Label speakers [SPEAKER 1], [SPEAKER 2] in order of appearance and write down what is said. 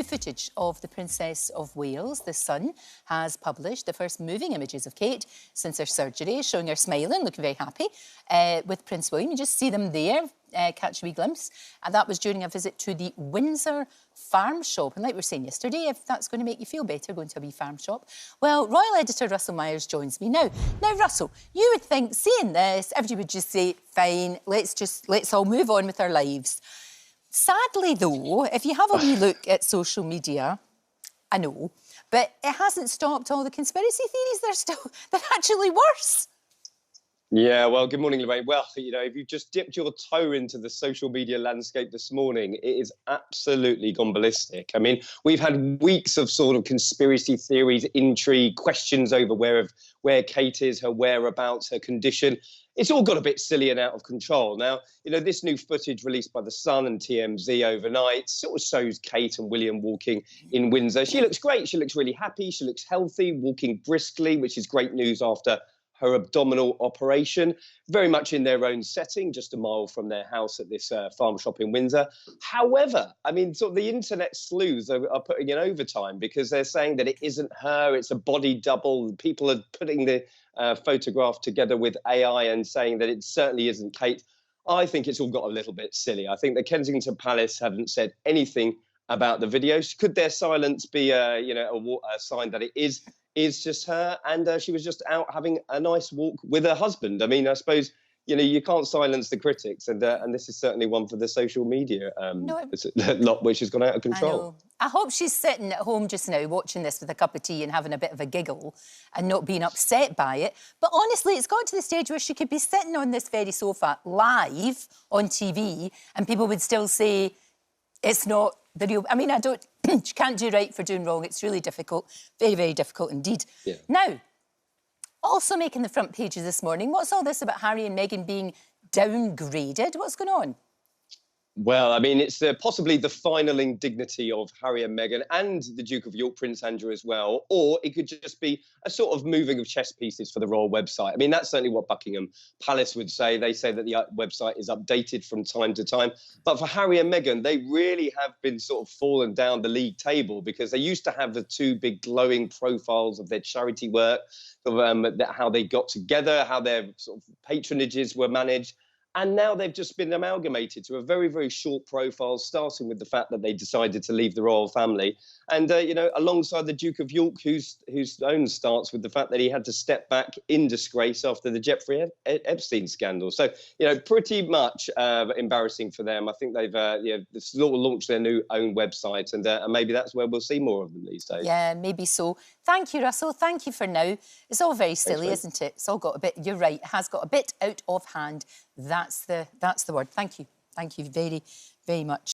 [SPEAKER 1] New footage of the Princess of Wales. The Sun has published the first moving images of Kate since her surgery, showing her smiling, looking very happy, with Prince William. You just see them there, catch a wee glimpse. And that was during a visit to the Windsor farm shop. And like we were saying yesterday, if that's going to make you feel better, going to a wee farm shop. Well, Royal Editor Russell Myers joins me now. Now, Russell, you would think, seeing this, everybody would just say, fine, let's all move on with our lives. Sadly, though, if you have a wee look at social media, I know, but it hasn't stopped all the conspiracy theories. They're actually worse.
[SPEAKER 2] Yeah, well, good morning, Lorraine. Well, you know, if you've just dipped your toe into the social media landscape this morning, it is absolutely gone ballistic. I mean, we've had weeks of sort of conspiracy theories, intrigue, questions over where Kate is, her whereabouts, her condition. It's all got a bit silly and out of control. Now, you know, this new footage released by The Sun and TMZ overnight sort of shows Kate and William walking in Windsor. She looks great. She looks really happy. She looks healthy, walking briskly, which is great news after her abdominal operation, very much in their own setting, just a mile from their house at this farm shop in Windsor. However, I mean, sort of the internet sleuths are putting in overtime because they're saying that it isn't her, it's a body double. People are putting the photograph together with AI and saying that it certainly isn't Kate. I think it's all got a little bit silly. I think the Kensington Palace haven't said anything about the video. Could their silence be a sign that it is just her, and she was just out having a nice walk with her husband? I mean, I suppose, you know, you can't silence the critics, and this is certainly one for the social media lot, which has gone out of control.
[SPEAKER 1] I hope she's sitting at home just now watching this with a cup of tea and having a bit of a giggle and not being upset by it. But honestly, it's got to the stage where she could be sitting on this very sofa live on TV and people would still say it's not the real... I mean, she can't do right for doing wrong. It's really difficult. Very, very difficult indeed. Yeah. Now, also making the front pages this morning, what's all this about Harry and Meghan being downgraded? What's going on?
[SPEAKER 2] Well, I mean, it's possibly the final indignity of Harry and Meghan and the Duke of York, Prince Andrew as well, or it could just be a sort of moving of chess pieces for the royal website. I mean, that's certainly what Buckingham Palace would say. They say that the website is updated from time to time. But for Harry and Meghan, they really have been sort of fallen down the league table because they used to have the two big glowing profiles of their charity work, how they got together, how their sort of patronages were managed. And now they've just been amalgamated to a very, very short profile, starting with the fact that they decided to leave the royal family. And, you know, alongside the Duke of York, whose own starts with the fact that he had to step back in disgrace after the Jeffrey Epstein scandal. So, you know, pretty much embarrassing for them. I think they've launched their own website, and maybe that's where we'll see more of them these days.
[SPEAKER 1] Yeah, maybe so. Thank you, Russell. Thank you for now. It's all very silly, isn't it? It's all got a bit, you're right, it has got a bit out of hand. That's the word. Thank you. Thank you very, very much.